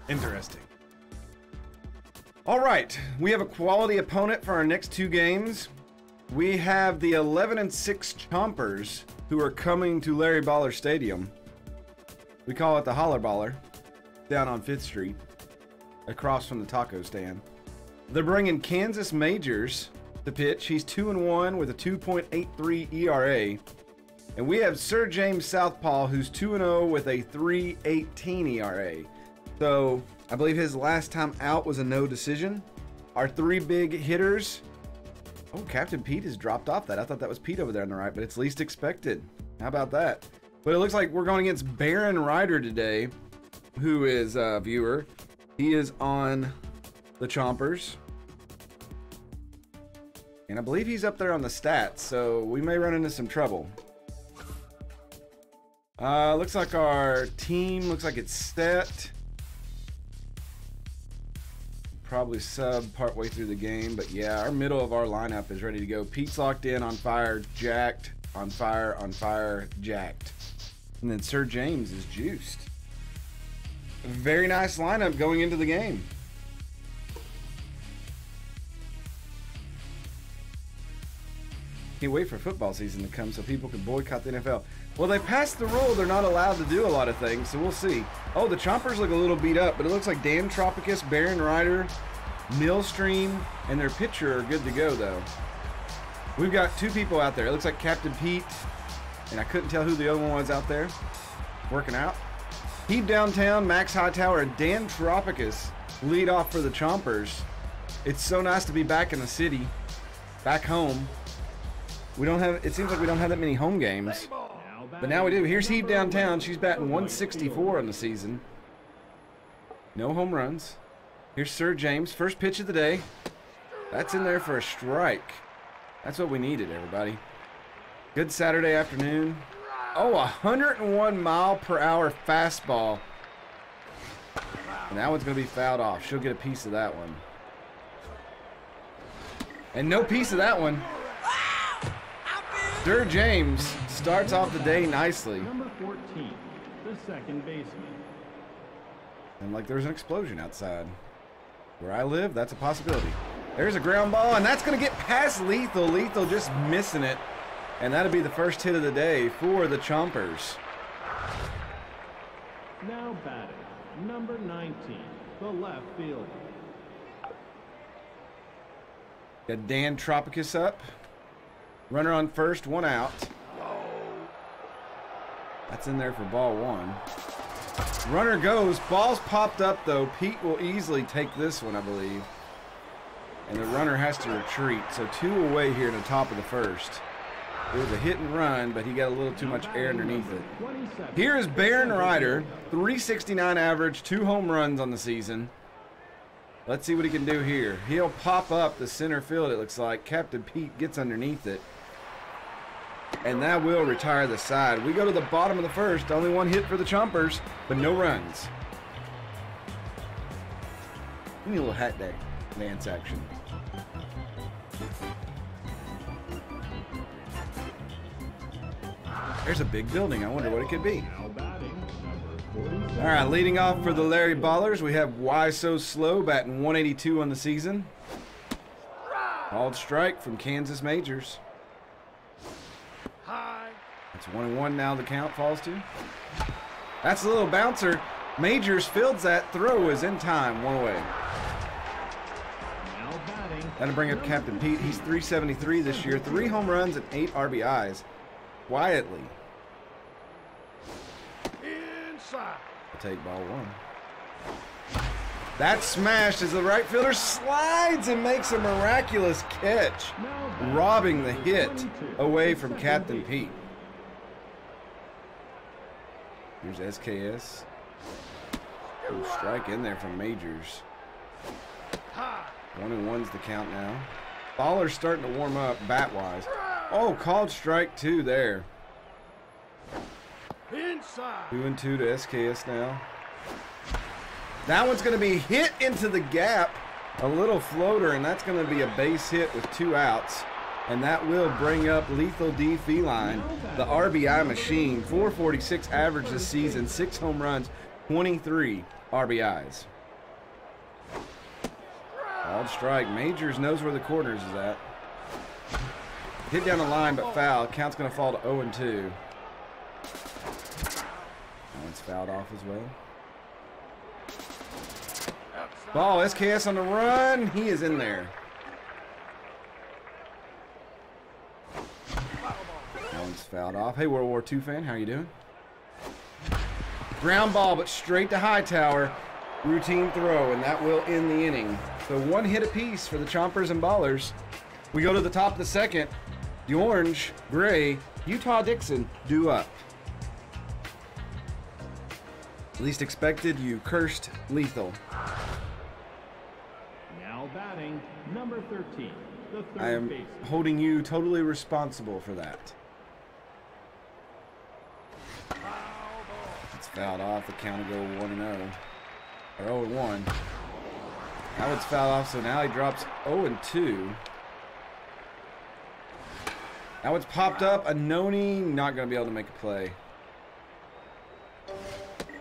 Interesting. All right, we have a quality opponent for our next 2 games. We have the 11-6 Chompers, who are coming to Larry Baller Stadium. We call it the Holler Baller, down on 5th Street, across from the taco stand. They're bringing Kansas Majors to pitch. He's 2-1 with a 2.83 ERA. And we have Sir James Southpaw, who's 2-0 with a 3.18 ERA. So I believe his last time out was a no decision. Our 3 big hitters. Oh, Captain Pete has dropped off that. I thought that was Pete over there on the right, but it's least expected. How about that? But it looks like we're going against Baron Ryder today, who is a viewer. He is on the Chompers. And I believe he's up there on the stats, so we may run into some trouble. Looks like our team looks like it's set. Probably sub partway through the game, but yeah, our middle of our lineup is ready to go. Pete's locked in, on fire, jacked, on fire, jacked. And then Sir James is juiced. A very nice lineup going into the game. Can't wait for football season to come so people can boycott the NFL. Well, they passed the rule. They're not allowed to do a lot of things, so we'll see. Oh, the Chompers look a little beat up, but it looks like Dan Tropicus, Baron Ryder, Millstream, and their pitcher are good to go, though. We've got 2 people out there. It looks like Captain Pete, and I couldn't tell who the other one was out there working out. Heat Downtown, Max Hightower, and Dan Tropicus lead off for the Chompers. It's so nice to be back in the city, back home. We don't have, it seems like we don't have that many home games, but now we do. Here's Heat Downtown. She's batting 164 on the season. No home runs. Here's Sir James, first pitch of the day. That's in there for a strike. That's what we needed, everybody. Good Saturday afternoon. Oh, 101 mile per hour fastball. And that one's going to be fouled off. She'll get a piece of that one. And no piece of that one. Sir James starts off the day nicely. Number 14, the second baseman. And like there's an explosion outside. Where I live, that's a possibility. There's a ground ball, and that's going to get past Lethal. Lethal just missing it. And that'll be the first hit of the day for the Chompers. Now batting, number 19, the left fielder. Got Dan Tropicus up. Runner on first, 1 out. That's in there for ball 1. Runner goes. Ball's popped up, though. Pete will easily take this one, I believe. And the runner has to retreat. So 2 away here in the top of the first. It was a hit and run, but he got a little too much air underneath it. Here is Baron Ryder. 369 average, 2 home runs on the season. Let's see what he can do here. He'll pop up the center field, it looks like. Captain Pete gets underneath it. And that will retire the side. We go to the bottom of the first. Only 1 hit for the Chompers, but no runs. We need a little hat dance action. There's a big building. I wonder what it could be. All right, leading off for the Larry Ballers, we have Why So Slow batting 182 on the season. Called strike from Kansas Majors. It's 1-1 now. The count falls to. That's a little bouncer. Majors fields that. Throw is in time. 1 away. That'll bring up Captain Pete. He's 373 this year. 3 home runs and 8 RBIs. Quietly. I'll take ball 1. That's smashed as the right fielder slides and makes a miraculous catch, robbing the hit away from Captain Pete. Here's SKS. Ooh, strike in there from Majors. 1-1's the count now. Baller's starting to warm up bat-wise. Oh, called strike 2 there. 2-2 to SKS now. That one's going to be hit into the gap. A little floater, and that's going to be a base hit with 2 outs. And that will bring up Lethal D Feline, the RBI machine. 446 average this season, 6 home runs, 23 RBIs. Called strike. Majors knows where the corners is at. Hit down the line, but foul. Count's going to fall to 0-2. That one's fouled off as well. Ball, SKS on the run. He is in there. That one's fouled off. Hey, World War II fan, how you doing? Ground ball, but straight to Hightower. Routine throw, and that will end the inning. So 1 hit apiece for the Chompers and Ballers. We go to the top of the second. The orange, gray, Utah Dixon due up. Least expected, you cursed lethal. Now batting, number 13, the third I am baseman. holding you totally responsible for that. It's fouled off. The count will go 1-0. Or 0-1. That one's fouled off, so now he drops 0-2. That one's popped up. Anoni not going to be able to make a play.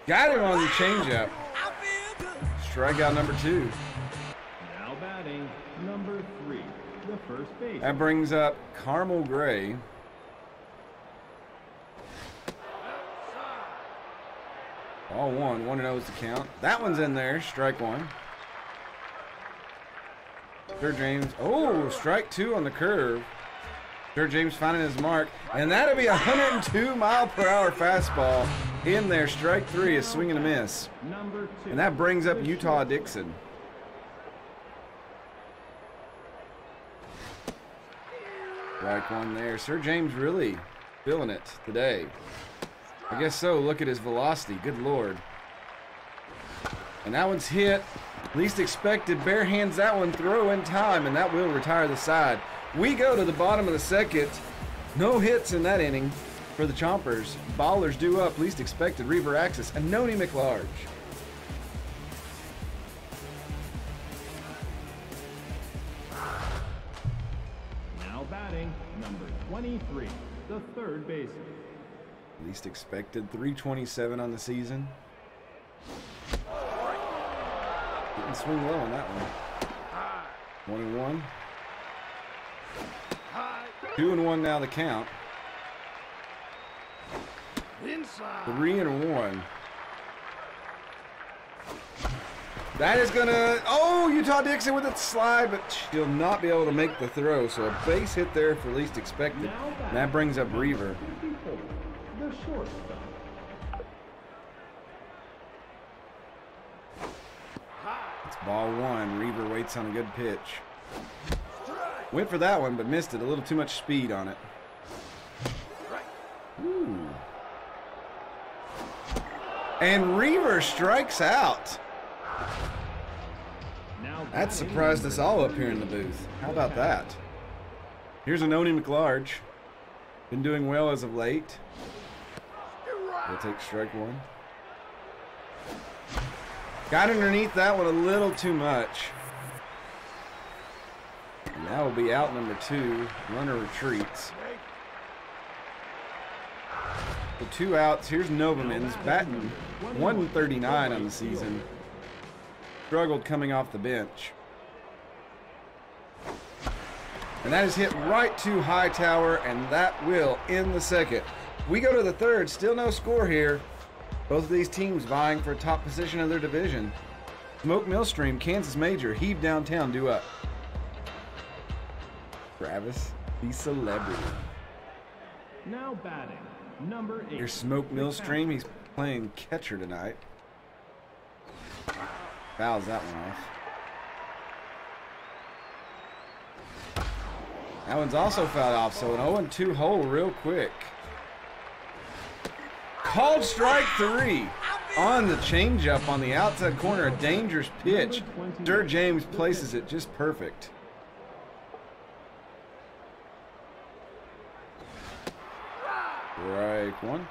Got him on the changeup. Strikeout number 2. Now batting, number 3, the first baseman. That brings up Caramel Gray. All 1-0 is the count. That one's in there, strike 1. Sir James, oh, strike 2 on the curve. Sir James finding his mark, and that'll be a 102-mile-per-hour fastball in there. Strike 3 is swing and a miss. Number 2. And that brings up Utah Dixon. Strike 1 there. Sir James really feeling it today. I guess so. Look at his velocity. Good Lord. And that one's hit. Least expected. Bare hands that one. Throw in time, and that will retire the side. We go to the bottom of the second. No hits in that inning for the Chompers. Ballers due up. Least expected. Reaver Axis. Anoni McLarge. Now batting, number 23, the third baseman. Least expected. 327 on the season. Didn't swing low on that one. 1-1. 2-1 now the count. 3-1. That is gonna, oh, Utah Dixon with its slide, but she'll not be able to make the throw. So a base hit there for least expected. And that brings up Reaver. The shortstop. It's ball 1. Reaver waits on a good pitch. Went for that one, but missed it. A little too much speed on it. Ooh. And Reaver strikes out. That surprised us all up here in the booth. How about that? Here's Anoni McLarge. Been doing well as of late. We'll take strike 1. Got underneath that one a little too much. And that will be out number 2. Runner retreats. The 2 outs. Here's Novamans batting 139 on the season. Struggled coming off the bench. And that is hit right to Hightower, and that will end the second. We go to the third. Still no score here. Both of these teams vying for a top position of their division. Smoke Millstream, Kansas Major, Heave Downtown due up. Travis, the celebrity. Now batting, number 8. Here's Smoke Millstream. He's playing catcher tonight. Fouls that one off. That one's also fouled off, so an 0-2 hole real quick. Called strike 3 on the changeup on the outside corner. A dangerous pitch. Sir James places it just perfect. Strike 1.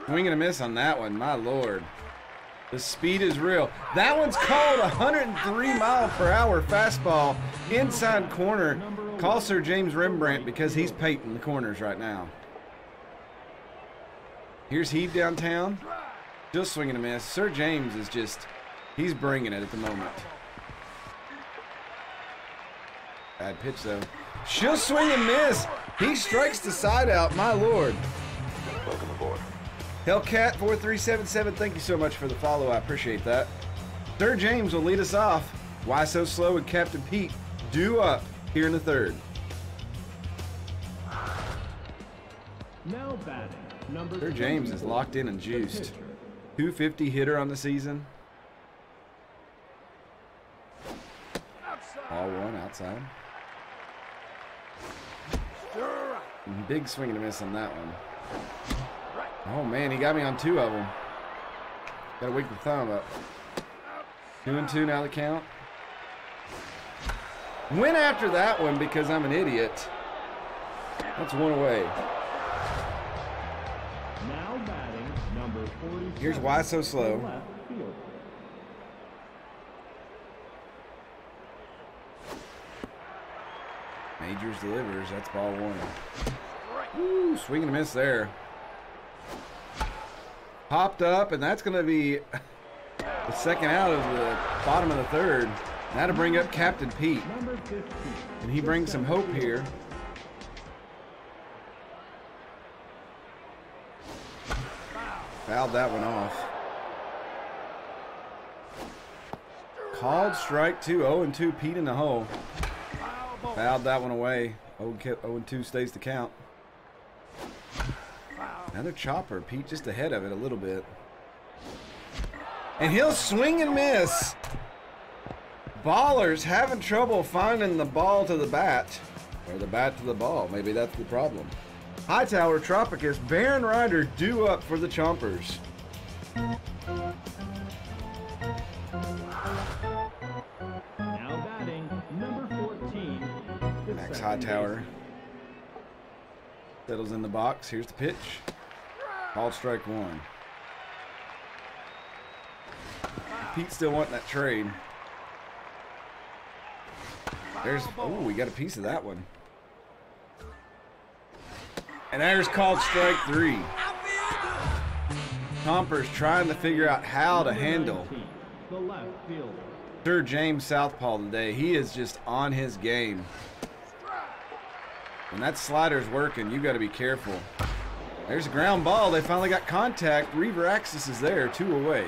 Swing and a miss on that one, my lord. The speed is real. That one's called a 103-mile-per-hour fastball inside corner. Call Sir James Rembrandt because he's painting the corners right now. Here's Heave Downtown. Still swinging a miss. Sir James is just He's bringing it at the moment. Bad pitch, though. She'll swing and miss. He strikes the side out. My Lord. Welcome aboard. Hellcat4377, thank you so much for the follow. I appreciate that. Sir James will lead us off. Why So Slow and Captain Pete due up here in the third. Now batting, number Sir James is locked in and juiced. 250 hitter on the season. Ball one outside. Big swing and a miss on that one. Oh man, he got me on 2 of them. Gotta wake the thumb up. 2-2 now the count. Went after that one because I'm an idiot. That's 1 away. Now batting, number 47. Here's Why So Slow. Left field. Majors delivers. That's ball 1. Ooh, swing and a miss there. Popped up, and that's going to be the second out of the bottom of the third. That'll bring up Captain Pete. Number 15. And he brings some hope here. Fouled that one off. Called strike 2. 0-2 Pete in the hole. Fouled that one away. 0-2 stays the count. Another chopper. Pete just ahead of it a little bit. And he'll swing and miss. Ballers having trouble finding the ball to the bat. Or the bat to the ball. Maybe that's the problem. Hightower, Tropicus, Baron Ryder due up for the Chompers. Now batting, number 14. the Max second Hightower baseman. settles in the box. Here's the pitch. Ball strike 1. Pete's still wanting that trade. There's, oh, we got a piece of that one. And there's called strike 3. Chompers trying to figure out how to handle 19, the left fielder. Sir James Southpaw today. He is just on his game. When that slider's working, you got to be careful. There's a ground ball. They finally got contact. Reaver Axis is there, 2 away.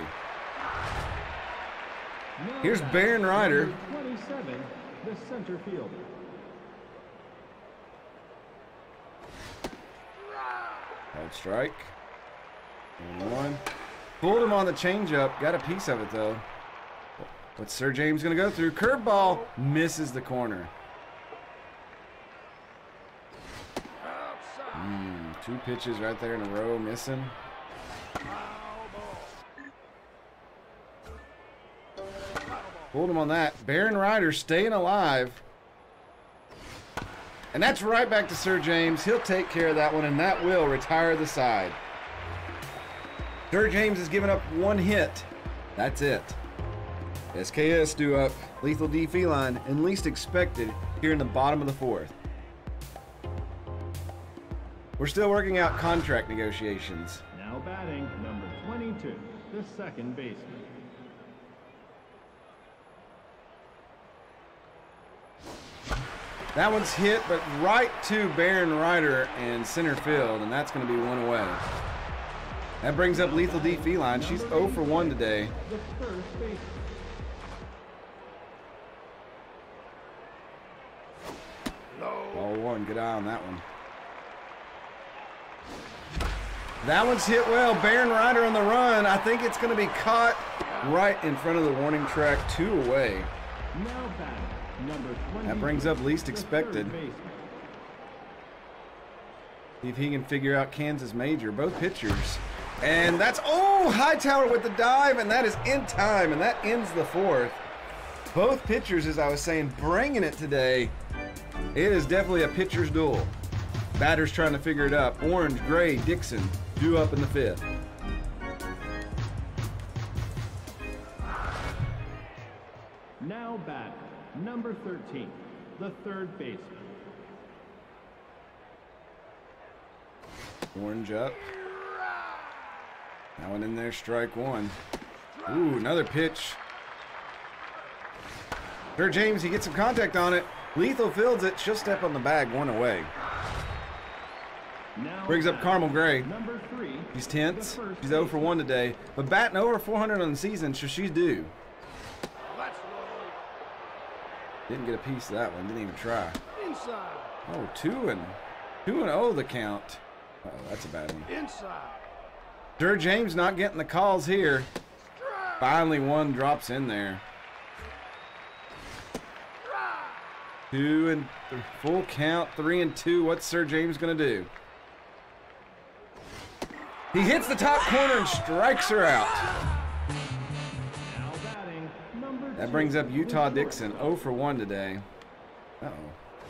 Now Here's batting, Baron Ryder. number 27, the center fielder. Hard strike. 1. Pulled him on the changeup. Got a piece of it, though. What's Sir James going to go through? Curveball. Misses the corner. 2 pitches right there in a row missing. Pulled him on that. Baron Ryder staying alive. And that's right back to Sir James. He'll take care of that one, and that will retire the side. Sir James has given up 1 hit. That's it. SKS due up. Lethal D Feline and least expected here in the bottom of the 4th. We're still working out contract negotiations. Now batting, number 22, the second baseman. That one's hit, but right to Baron Ryder in center field, and that's going to be 1 away. That brings up Lethal D Feline. She's 0 for 1 today. The first baseman. Ball 1, good eye on that one. That one's hit well. Baron Ryder on the run. I think it's going to be caught right in front of the warning track, 2 away. Now batting, number 20. That brings up least expected. See if he can figure out Kansas Major. Both pitchers. And that's, oh, Hightower with the dive, and that is in time, and that ends the 4th. Both pitchers, as I was saying, bringing it today. It is definitely a pitcher's duel. Batters trying to figure it up. Orange, Gray, Dixon, due up in the 5th. Now batting, number 13, the third baseman. Orange up. That one in there, strike 1. Ooh, another pitch. Sir James, he gets some contact on it. Lethal fields it. She'll step on the bag, one away. Now Brings up Carmel Gray. number 3. She's tense. She's 0 for 1 today. But batting over 400 on the season, so she's due. Didn't get a piece of that one. Didn't even try. Inside. Oh, 2-0 the count. Uh-oh, that's a bad one. Inside. Sir James not getting the calls here. Finally, one drops in there. 2 and full count, 3 and 2. What's Sir James gonna do? He hits the top corner and strikes her out. Now batting number 2. That brings up Utah Dixon, 0 for 1 today. Uh-oh,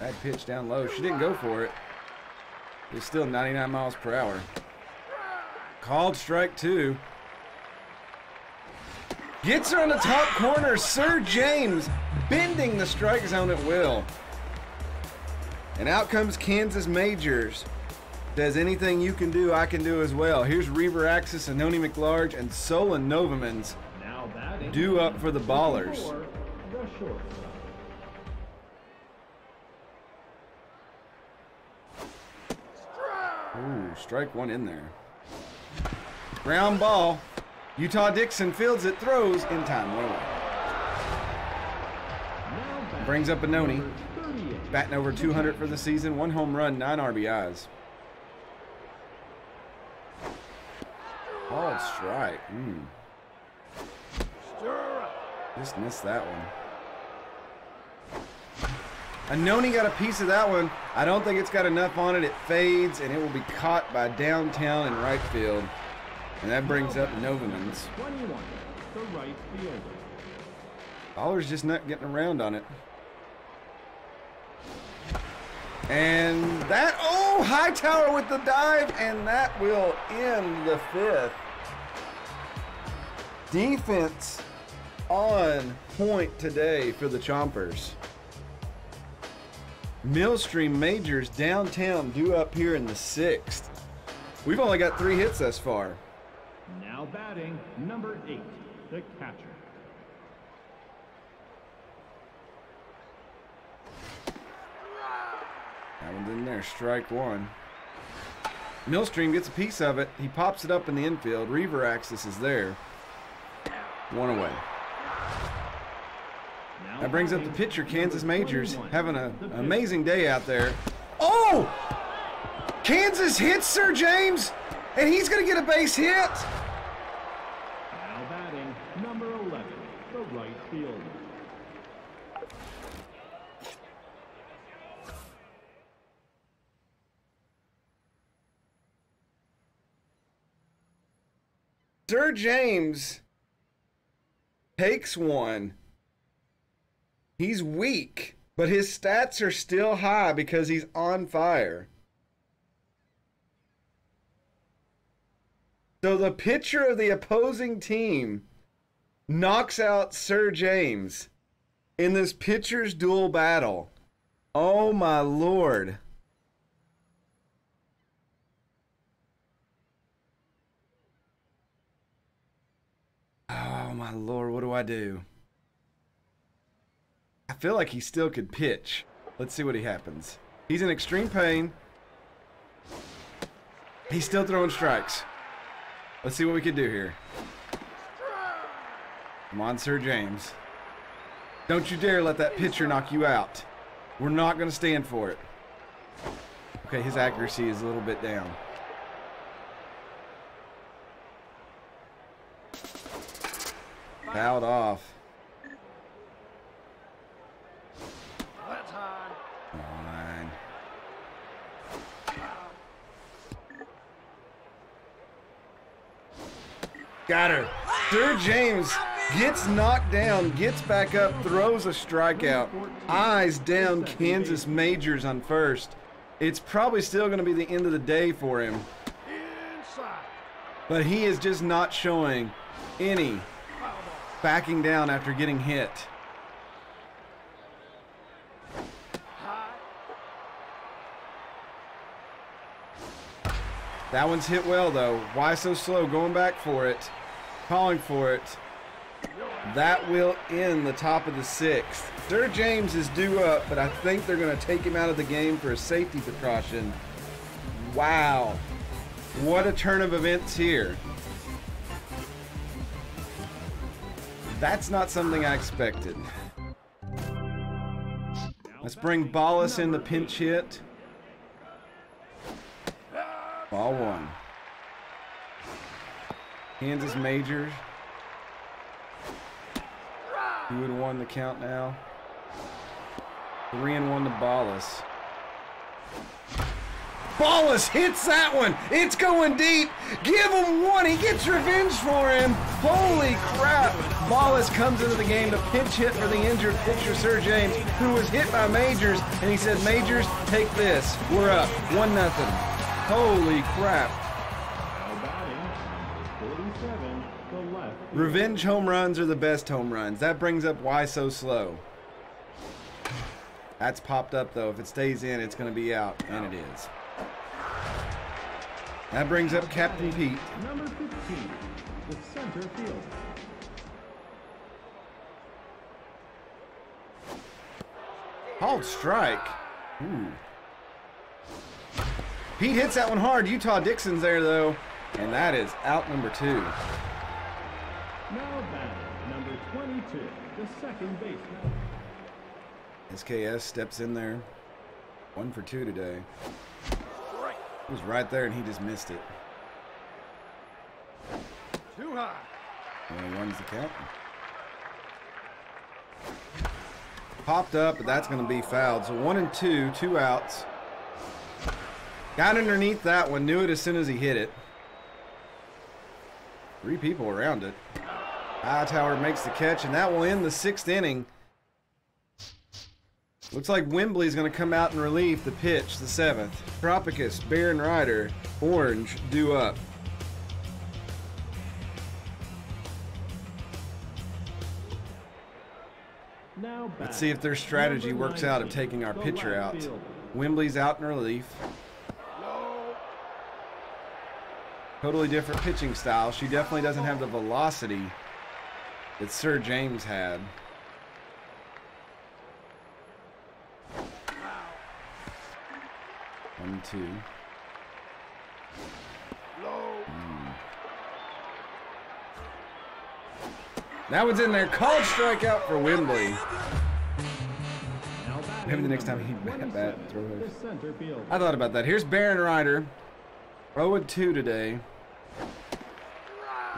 bad pitch down low. She didn't go for it. It's still 99 miles per hour. Called strike 2. Gets her on the top corner. Sir James bending the strike zone at will. And out comes Kansas Majors. Says anything you can do, I can do as well. Here's Reaver Axis, Anoni McLarge, and Solon Novamans Now batting due up for the Ballers. 4, the shortstop. Ooh, strike 1 in there. Ground ball. Utah Dixon fields it, throws in time. 1 away. Now batting Brings up Anoni. number 38. Batting over 200 for the season. 1 home run, 9 RBIs. Called strike. Just missed that one. Anoni got a piece of that one. I don't think it's got enough on it. It fades, and it will be caught by downtown in right field. And that brings up Novamans. 21, the right fielder. Baller's just not getting around on it. And that, oh, Hightower with the dive, and that will end the 5th. Defense on point today for the Chompers. Millstream Majors downtown due up here in the 6th. We've only got 3 hits thus far. Now batting number 8, the catcher. That one's in there, strike 1. Millstream gets a piece of it. He pops it up in the infield. Reaver Axis is there. 1 away. Now That brings up the batting pitcher, Kansas number Majors, 21, having an the pitcher. amazing day out there. Oh! Kansas hits Sir James, and he's going to get a base hit. Now batting number 11, the right fielder. Sir James takes one. He's weak, but his stats are still high because he's on fire. So the pitcher of the opposing team knocks out Sir James in this pitcher's duel battle. Oh my Lord. Oh my Lord, what do I do? I feel like he still could pitch. Let's see what he happens. He's in extreme pain. He's still throwing strikes. Let's see what we can do here. Come on, Sir James. Don't you dare let that pitcher knock you out. We're not going to stand for it. Okay, his accuracy is a little bit down. Fouled off. That's hard. Fine. Got her. Sir James gets knocked down, gets back up, throws a strikeout. Eyes down Kansas Majors on first. It's probably still going to be the end of the day for him. Inside. But he is just not showing any backing down after getting hit. That one's hit well, though. Why so slow? Going back for it. Calling for it. That will end the top of the 6th. Sir James is due up, but I think they're going to take him out of the game for a safety precaution. Wow. What a turn of events here. That's not something I expected. Let's bring Ballas in the pinch hit. Ball 1. Kansas Majors. He would have won the count now. 3-1 to Ballas. Ballas hits that one. It's going deep. Give him one. He gets revenge for him. Holy crap. Ballas comes into the game to pinch hit for the injured pitcher, Sir James, who was hit by Majors. And he said, Majors, take this. We're up. 1-0. Holy crap. Revenge home runs are the best home runs. That brings up why so slow. That's popped up, though. If it stays in, it's going to be out. And it is. That brings up Captain Pete. Number 15, the center field. Called strike. Ooh. Pete hits that one hard. Utah Dixon's there, though. And that is out number 2. Now batting, number 22, the second baseman. SKS steps in there. 1 for 2 today. He was right there and he just missed it. Too high. Only 1's the count. Popped up, but that's going to be fouled. So 1 and 2, 2 outs. Got underneath that one, knew it as soon as he hit it. 3 people around it. Hightower makes the catch, and that will end the 6th inning. Looks like Wembley's going to come out in relief. The pitch, the 7th. Tropicus, Bear and Ryder, Orange, due up. Now Let's see if their strategy works out of taking our pitcher out. Wembley's out in relief. Totally different pitching style. She definitely doesn't have the velocity that Sir James had. One, 2. That one's in there. Called strikeout for Wembley. Maybe the next time he bat throw it. I thought about that. Here's Baron Ryder. 0-2 today.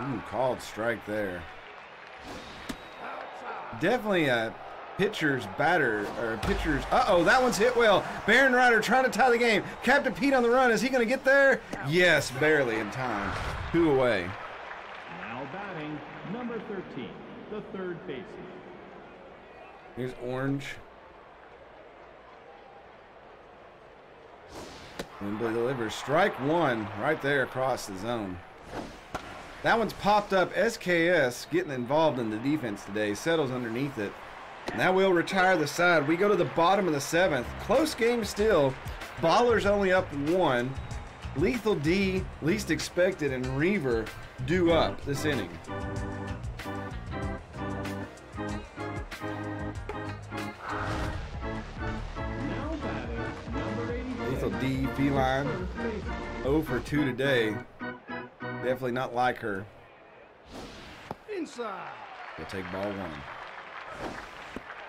Ooh, called strike there. Definitely a pitcher's batter, or a pitcher's... Uh-oh, that one's hit well. Baron Ryder trying to tie the game. Captain Pete on the run. Is he going to get there? Yes, barely in time. 2 away. Now batting, number 13, the third baseman. Here's Orange. Wembley delivers. Strike 1 right there across the zone. That one's popped up. SKS getting involved in the defense today. Settles underneath it. And that will retire the side. We go to the bottom of the 7th. Close game still. Baller's only up 1. Lethal D, least expected, and Reaver due up this inning. Lethal D, Feline, 0 for 2 today. Definitely not like her. Inside. We'll take ball 1.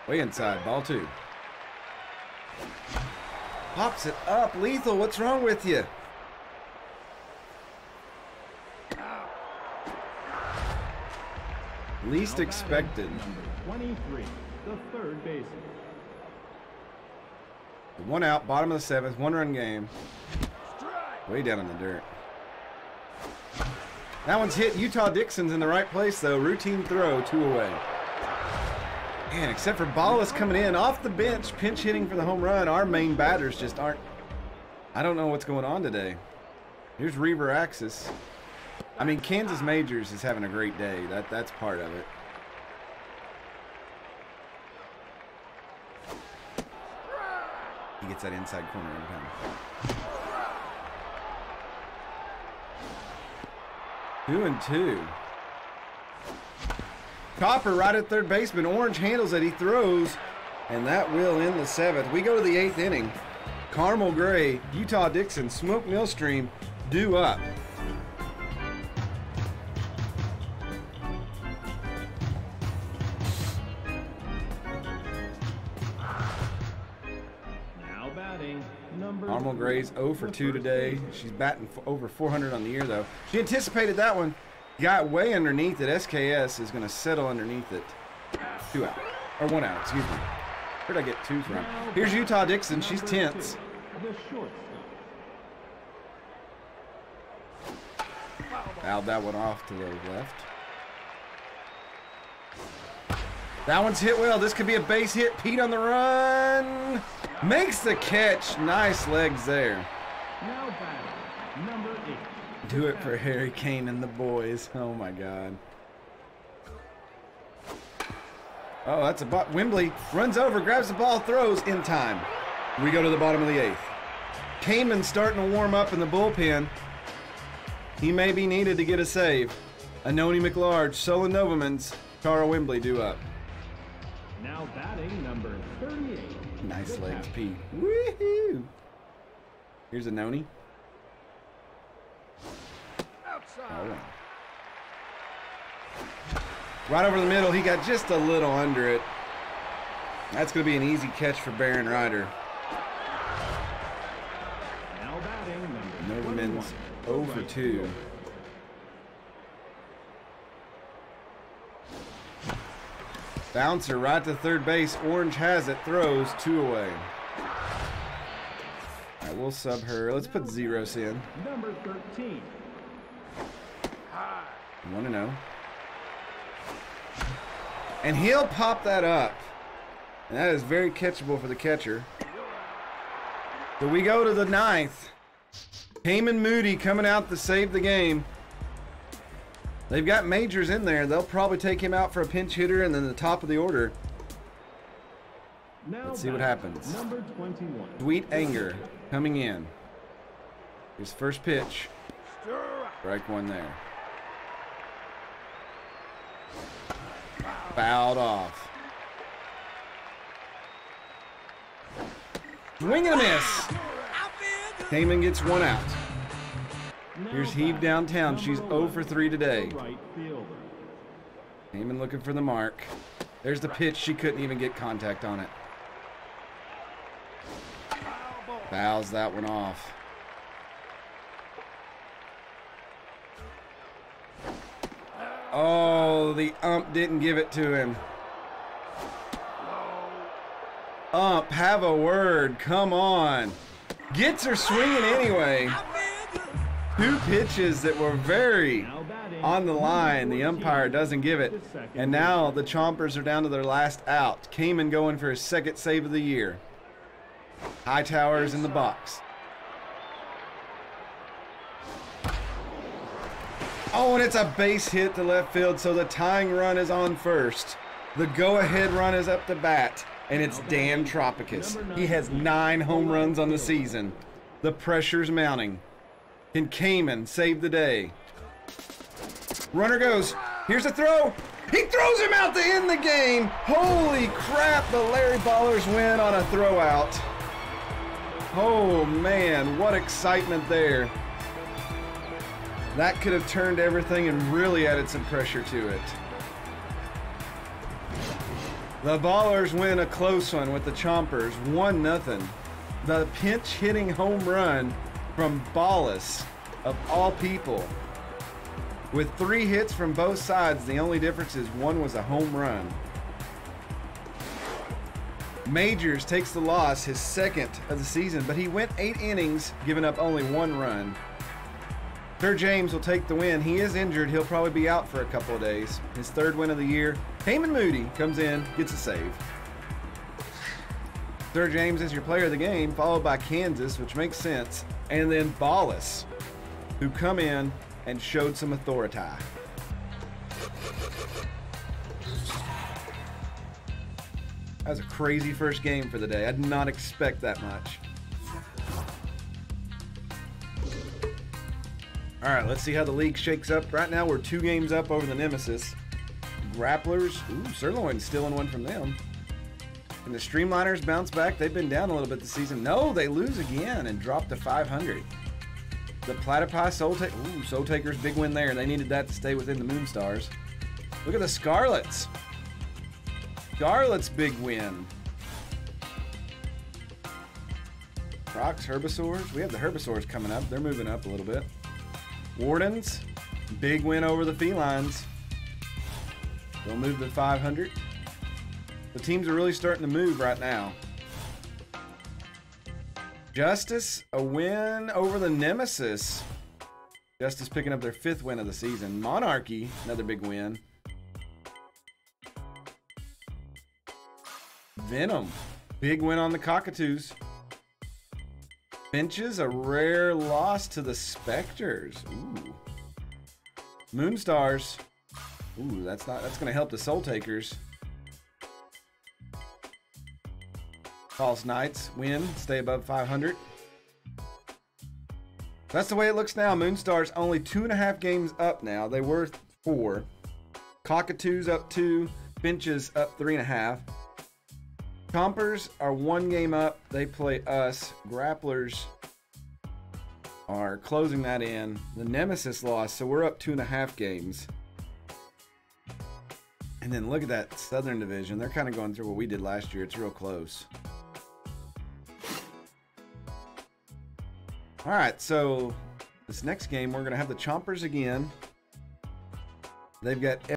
Way inside, ball 2. Pops it up. Lethal, what's wrong with you? Least expected. Number 23, the third baseman. 1 out, bottom of the 7th, 1-run game. Way down in the dirt. That one's hit. Utah Dixon's in the right place, though. Routine throw, 2 away. Man, except for Ballas coming in off the bench, pinch hitting for the home run, our main batters just aren't... I don't know what's going on today. Here's Reaver Axis. I mean, Kansas Majors is having a great day. That's part of it. He gets that inside corner every time. 2-2. Copper right at third baseman. Orange handles it. He throws, and that will end the 7th. We go to the 8th inning. Carmel Gray, Utah Dixon, Smoke Millstream due up. Now batting, number Carmel Gray's 0 for 2 today. She's batting over 400 on the year, though. She anticipated that one. Got way underneath it. SKS is going to settle underneath it. 2 out. Or 1 out, excuse me. Where'd I get 2 from? Here's Utah Dixon. She's tense. the shortstop. Fouled that one off to the left. That one's hit well. This could be a base hit. Pete on the run. Makes the catch. Nice legs there. Now batting, number 8. Do it for Harry Kane and the boys. Oh my God. Oh, that's a ball. Wembley runs over, grabs the ball, throws in time. We go to the bottom of the 8th. Kaneman's starting to warm up in the bullpen. He may be needed to get a save. Anoni McLarge, Solon Novamans, Carl Wembley due up. Now batting, number 38. Nice legs, Pete. Woohoo! Here's Anoni. Outside. Oh. Right over the middle, he got just a little under it. That's going to be an easy catch for Baron Ryder. Now batting, number Novamans 0 for 2. Bouncer right to third base. Orange has it, throws 2 away. All right, we'll sub her. Let's put Zeros in. Number 13. 1-0. And he'll pop that up. And that is very catchable for the catcher. So we go to the 9th. Heyman Moody coming out to save the game. They've got Majors in there. They'll probably take him out for a pinch hitter and then the top of the order. Now Let's see what batting, happens. Number 21. Sweet Anger coming in. His first pitch. Strike 1 there. Fouled off. Swing and a miss. Heyman gets 1 out. Here's Heave downtown. She's 0 for 3 today. Right fielder. Heyman looking for the mark. There's the pitch. She couldn't even get contact on it. Fouls that one off. Oh, the ump didn't give it to him. Ump, have a word. Come on. Gets her swinging anyway. 2 pitches that were very on the line. The umpire doesn't give it. And now the Chompers are down to their last out. Kamen going for his 2nd save of the year. Hightower's in the box. Oh, and it's a base hit to left field, so the tying run is on first. The go-ahead run is up to bat, and it's Dan Tropicus. He has 9 home runs on the season. The pressure's mounting. Can Kamen save the day? Runner goes. Here's the throw. He throws him out to end the game. Holy crap, the Larry Ballers win on a throw out. Oh, man, what excitement there. That could have turned everything and really added some pressure to it. The Ballers win a close one with the Chompers, 1-0. The pinch hitting home run from Ballas, of all people. With 3 hits from both sides, the only difference is one was a home run. Majors takes the loss, his 2nd of the season, but he went 8 innings, giving up only 1 run. Sir James will take the win. He is injured. He'll probably be out for a couple of days. His 3rd win of the year. Heyman Moody comes in, gets a save. Sir James is your player of the game, followed by Kansas, which makes sense, and then Ballas, who come in and showed some authority. That was a crazy first game for the day. I did not expect that much. All right, let's see how the league shakes up. Right now, we're 2 games up over the Nemesis. Grapplers. Ooh, Sirloin's stealing one from them. And the Streamliners bounce back. They've been down a little bit this season. No, they lose again and drop to 500. The Platypi Soul Taker. Ooh, Soul Taker's big win there. They needed that to stay within the Moonstars. Look at the Scarlets. Scarlet's big win. Crocs, Herbisaurs. We have the Herbisaurs coming up. They're moving up a little bit. Wardens. Big win over the Felines. They'll move to 500. The teams are really starting to move right now. Justice, a win over the Nemesis. Justice picking up their 5th win of the season. Monarchy, another big win. Venom, big win on the Cockatoos. Finches, a rare loss to the Spectres. Ooh. Moonstars. Ooh, that's gonna help the Soul Takers. False Knights win, stay above 500. That's the way it looks now. Moonstars only 2.5 games up now. They were 4. Cockatoos up 2. Finches up 3.5. Chompers are 1 game up. They play us. Grapplers are closing that in. The Nemesis lost, so we're up 2.5 games. And then look at that Southern Division. They're kind of going through what we did last year. It's real close. All right, so this next game, we're going to have the Chompers again. They've got